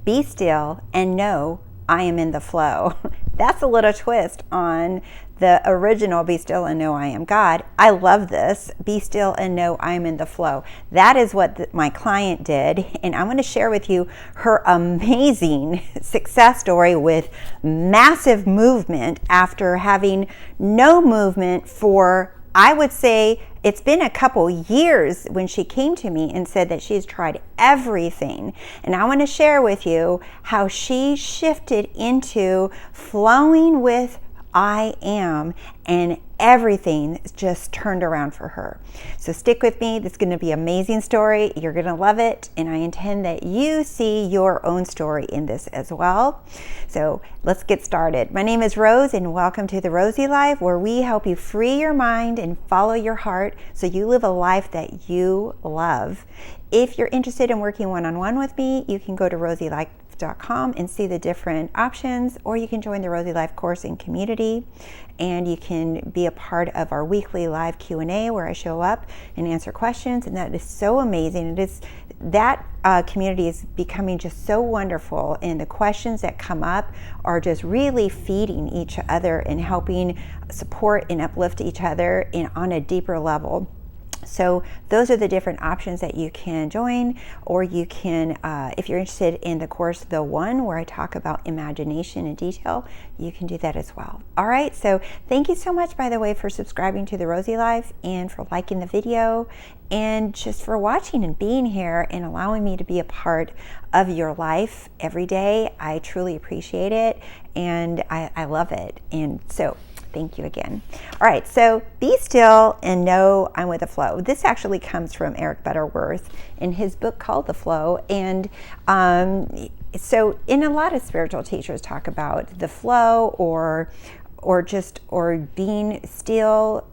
Be still and know I am in the flow. That's a little twist on the original Be Still and Know I Am God. I love this. Be still and know I am in the flow. That is what my client did. And I'm going to share with you her amazing success story with massive movement after having no movement for, I would say, it's been a couple years when she came to me and said that she's tried everything. And I want to share with you how she shifted into flowing with I am, and everything just turned around for her. So stick with me. This is going to be an amazing story. You're going to love it. And I intend that you see your own story in this as well. So let's get started. My name is Rose, and welcome to The Rosey Life, where we help you free your mind and follow your heart so you live a life that you love. If you're interested in working one-on-one with me, you can go to TheRoseyLife.com and see the different options, or you can join the Rosey Life course and community, and you can be a part of our weekly live Q&A where I show up and answer questions, and that is so amazing. That community is becoming just so wonderful, and the questions that come up are just really feeding each other and helping support and uplift each other on a deeper level. So those are the different options that you can join, or you can, if you're interested in the course, the one where I talk about imagination in detail, you can do that as well. All right, so thank you so much, by the way, for subscribing to The Rosey Life and for liking the video and just for watching and being here and allowing me to be a part of your life every day. I truly appreciate it, and I love it. And so thank you again. All right, so be still and know I'm with the flow. This actually comes from Eric Butterworth in his book called The Flow. And so in a lot of spiritual teachers talk about the flow or being still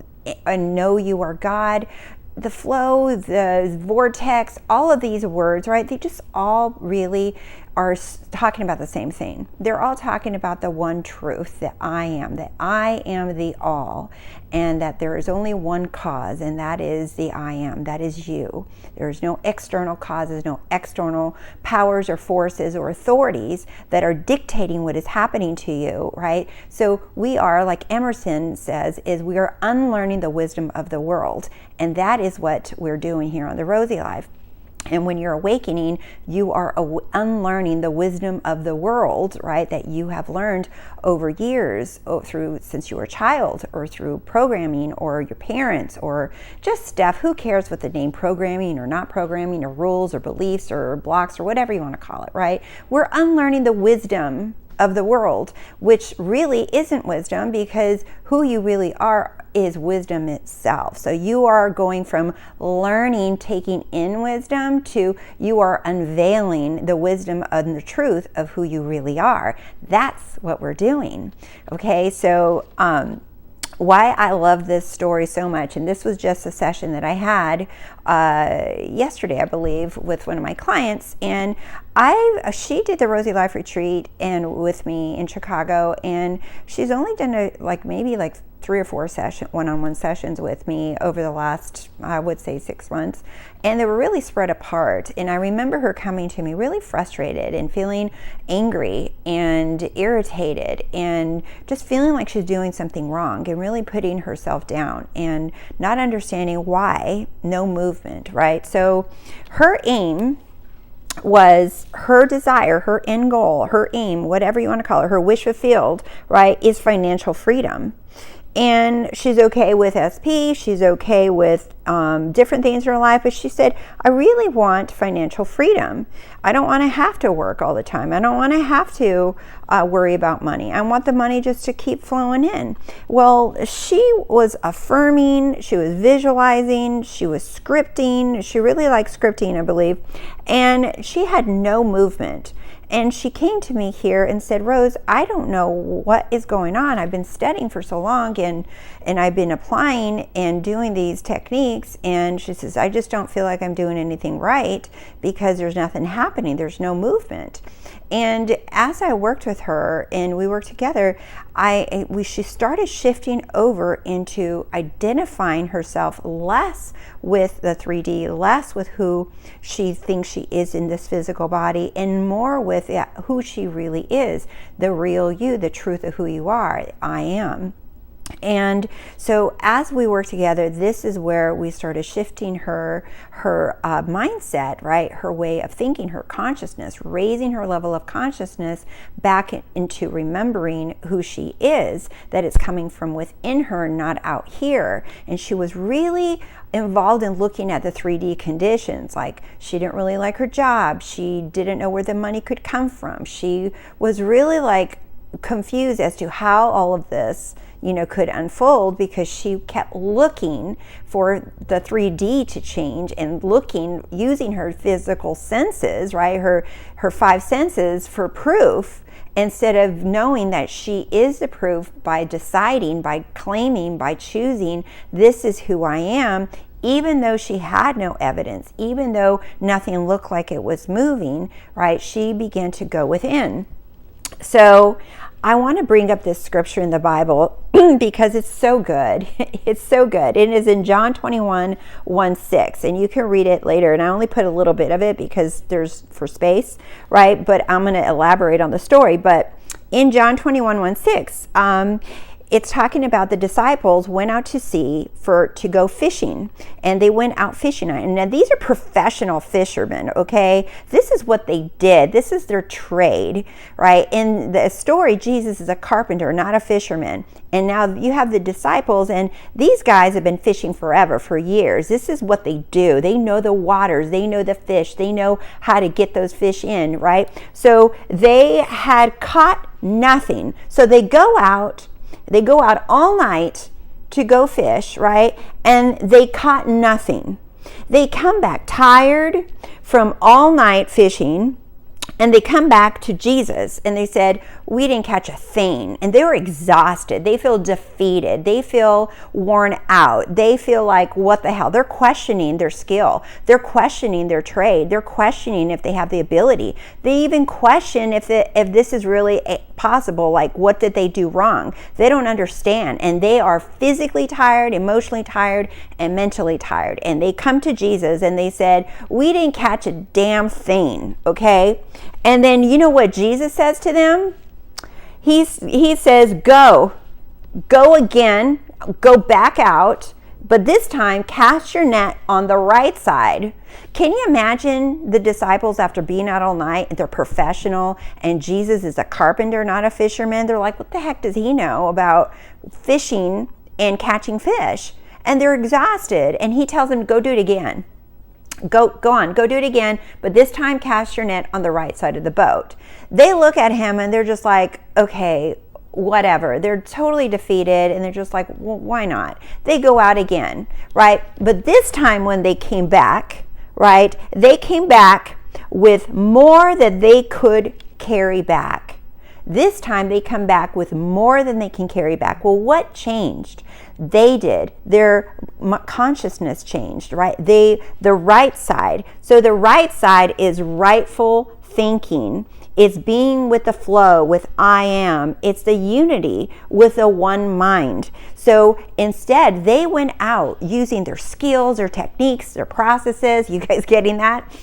and know you are God. The flow, the vortex, all of these words, right? They just all really are talking about the same thing. They're all talking about the one truth, that I am the all, and that there is only one cause, and that is the I am, that is you. There's no external causes, no external powers or forces or authorities that are dictating what is happening to you, right? So we are, like Emerson says, we are unlearning the wisdom of the world, and that is what we're doing here on The Rosey Life. And when you're awakening, you are unlearning the wisdom of the world, right, that you have learned over years, since you were a child, or through programming, or your parents, or just stuff. Who cares what the name programming or not programming, or rules or beliefs or blocks or whatever you want to call it, right? We're unlearning the wisdom of the world, which really isn't wisdom, because who you really are is wisdom itself. So you are going from learning, taking in wisdom, to you are unveiling the wisdom and the truth of who you really are. That's what we're doing. Okay, so why I love this story so much, and this was just a session that I had yesterday, I believe, with one of my clients, and she did the Rosey Life retreat and with me in Chicago, and she's only done maybe 3 or 4 one-on-one sessions with me over the last, I would say, 6 months, and they were really spread apart. And I remember her coming to me really frustrated and feeling angry and irritated and just feeling like she's doing something wrong and really putting herself down and not understanding why no movement, right? So her aim was, her desire, her end goal, her aim, whatever you want to call it, her wish fulfilled, right, is financial freedom. And she's okay with SP, she's okay with different things in her life, but she said, I really want financial freedom. I don't want to have to work all the time. I don't want to have to worry about money. I want the money just to keep flowing in. Well, she was affirming, she was visualizing, she was scripting. She really liked scripting, I believe. And she had no movement. And she came to me here and said, Rose, I don't know what is going on. I've been studying for so long, and I've been applying and doing these techniques. And she says, I just don't feel like I'm doing anything right because there's nothing happening. There's no movement. And as I worked with her and we worked together, she started shifting over into identifying herself less with the 3D, less with who she thinks she is in this physical body, and more with with who she really is, the real you, the truth of who you are. I am. And so as we work together, this is where we started shifting her mindset, right? Her way of thinking, her consciousness, raising her level of consciousness back into remembering who she is, that it's coming from within her, not out here. And she was really involved in looking at the 3D conditions. Like, she didn't really like her job. She didn't know where the money could come from. She was really like confused as to how all of this could unfold, because she kept looking for the 3D to change and using her physical senses, right? Her 5 senses for proof, instead of knowing that she is the proof by deciding, by claiming, by choosing, this is who I am, even though she had no evidence, even though nothing looked like it was moving, right? She began to go within. So I want to bring up this scripture in the Bible because it's so good. It's so good. It is in John 21, 1-6, and you can read it later. And I only put a little bit of it because there's for space, right? But I'm going to elaborate on the story. But in John 21, 1-6, it's talking about the disciples went out to sea to go fishing, and they went out fishing. And now these are professional fishermen, okay? This is what they did. This is their trade, right? In the story, Jesus is a carpenter, not a fisherman. And now you have the disciples, and these guys have been fishing forever, for years. This is what they do. They know the waters. They know the fish. They know how to get those fish in, right? So they had caught nothing. So they go out all night to go fish, right? And they caught nothing. They come back tired from all night fishing, and they come back to Jesus and they said, we didn't catch a thing. And they were exhausted. They feel defeated. They feel worn out. They feel like, what the hell? They're questioning their skill. They're questioning their trade. They're questioning if they have the ability. They even question if this is really possible. Like, what did they do wrong? They don't understand. And they are physically tired, emotionally tired, and mentally tired. And they come to Jesus and they said, we didn't catch a damn thing, okay? And then you know what Jesus says to them? He says, go again, go back out, but this time cast your net on the right side. Can you imagine the disciples after being out all night? They're professional, and Jesus is a carpenter, not a fisherman. They're like, what the heck does he know about fishing and catching fish? And they're exhausted, and he tells them, go do it again. Go do it again, but this time cast your net on the right side of the boat. They look at him and they're just like, okay, whatever. They're totally defeated, and they're just like, well, why not? They go out again, right? But this time when they came back, right, they came back with more than they could carry back. This time they come back with more than they can carry back. Well, what changed? They did. Their consciousness changed, right? The right side. So the right side is rightful thinking. It's being with the flow, with I am. It's the unity with the one mind. So instead, they went out using their skills, their techniques, their processes. You guys getting that?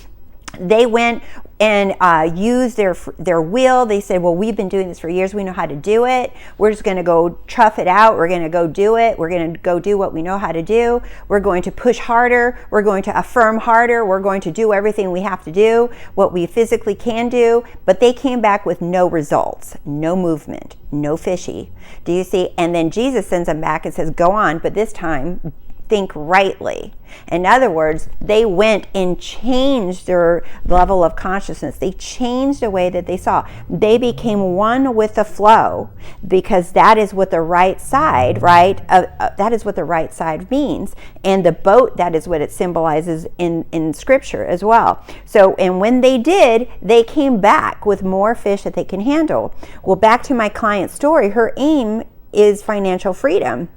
They went and used their will. They said, well, we've been doing this for years. We know how to do it. We're just going to go tough it out. We're going to go do it. We're going to go do what we know how to do. We're going to push harder. We're going to affirm harder. We're going to do everything we have to do, what we physically can do. But they came back with no results, no movement, no fishy. Do you see? And then Jesus sends them back and says, go on, but this time think rightly. In other words, they went and changed their level of consciousness. They changed the way that they saw. They became one with the flow, because that is what the right side, right? That is what the right side means. And the boat, that is what it symbolizes in Scripture as well. So, and when they did, they came back with more fish that they can handle. Well, back to my client's story, her aim is financial freedom.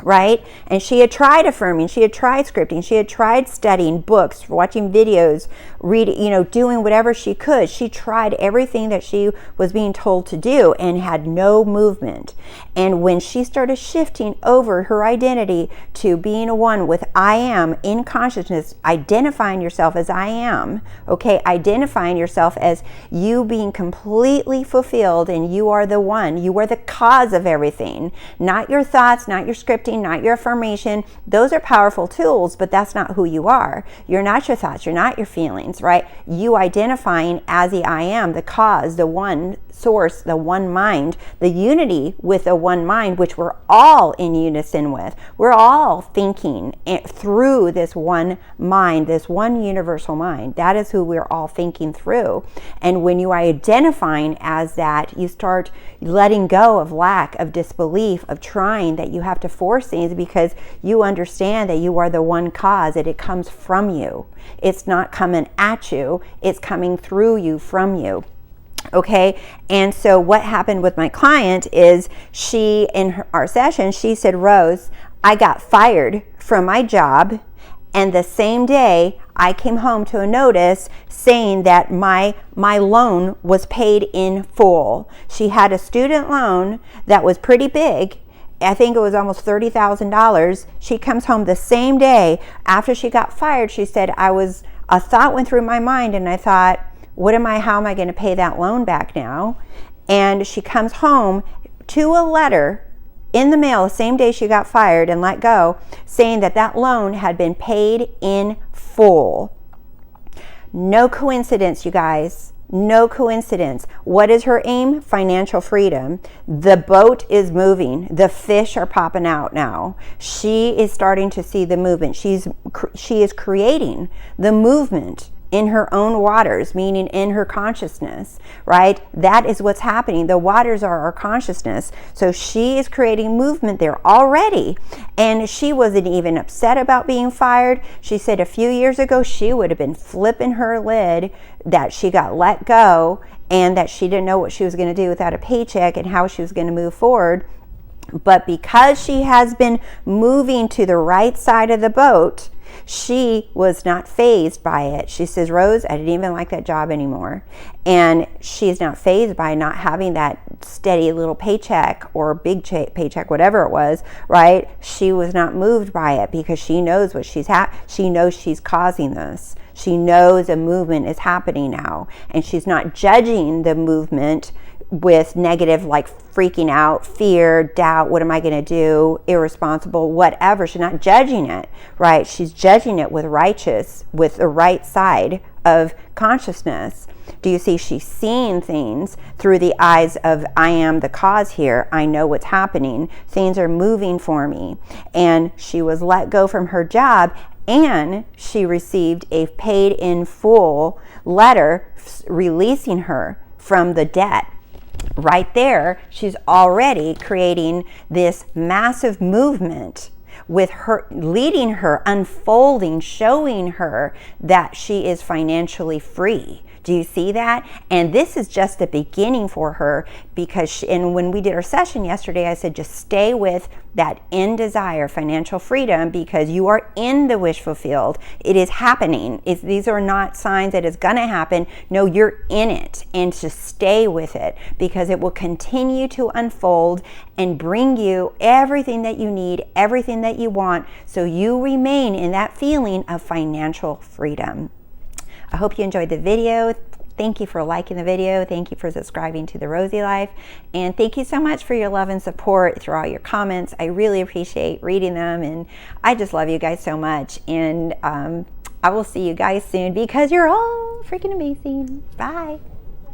Right? And she had tried affirming, she had tried scripting, she had tried studying books, watching videos, doing whatever she could. She tried everything that she was being told to do and had no movement. And when she started shifting over her identity to being a one with I am in consciousness, identifying yourself as I am, okay, identifying yourself as you being completely fulfilled and you are the one, you are the cause of everything, not your thoughts, not your scripting, not your affirmation. Those are powerful tools, but that's not who you are. You're not your thoughts, you're not your feelings, right? You identifying as the I am, the cause, the one source, the one mind, the unity with the one mind, which we're all in unison with. We're all thinking through this one mind, this one universal mind. That is who we're all thinking through. And when you are identifying as that, you start letting go of lack, of disbelief, of trying that you have to force things, because you understand that you are the one cause, that it comes from you. It's not coming at you, it's coming through you, from you. Okay, and so what happened with my client is in our session, she said, Rose, I got fired from my job, and the same day I came home to a notice saying that my loan was paid in full. She had a student loan that was pretty big. I think it was almost $30,000. She comes home the same day after she got fired. She said, a thought went through my mind, and I thought, how am I going to pay that loan back now? And she comes home to a letter in the mail the same day she got fired and let go, saying that loan had been paid in full. No coincidence, you guys. No coincidence. What is her aim? Financial freedom. The boat is moving. The fish are popping out now. She is starting to see the movement. She is creating the movement in her own waters, meaning in her consciousness, right? That is what's happening. The waters are our consciousness. So she is creating movement there already. And she wasn't even upset about being fired. She said a few years ago, she would have been flipping her lid that she got let go and that she didn't know what she was going to do without a paycheck and how she was going to move forward. But because she has been moving to the right side of the boat, she was not fazed by it. She says, Rose, I didn't even like that job anymore. And she's not fazed by not having that steady little paycheck or big paycheck, whatever it was, right? She was not moved by it because she knows what she knows she's causing this. She knows a movement is happening now. And she's not judging the movement with negative, like freaking out, fear, doubt, what am I going to do, irresponsible, whatever. She's not judging it, right? She's judging it with the right side of consciousness. Do you see? She's seeing things through the eyes of, I am the cause here. I know what's happening. Things are moving for me. And she was let go from her job, and she received a paid in full letter releasing her from the debt. Right there, she's already creating this massive movement with her, leading her, unfolding, showing her that she is financially free. Do you see that? And this is just the beginning for her, because and when we did our session yesterday, I said just stay with that end desire, financial freedom, because you are in the wish fulfilled. It is happening. These are not signs that it's going to happen. No, you're in it, and just stay with it, because it will continue to unfold and bring you everything that you need, everything that you want, so you remain in that feeling of financial freedom. I hope you enjoyed the video. Thank you for liking the video. Thank you for subscribing to The Rosey Life. And thank you so much for your love and support through all your comments. I really appreciate reading them. And I just love you guys so much. And I will see you guys soon, because you're all freaking amazing. Bye.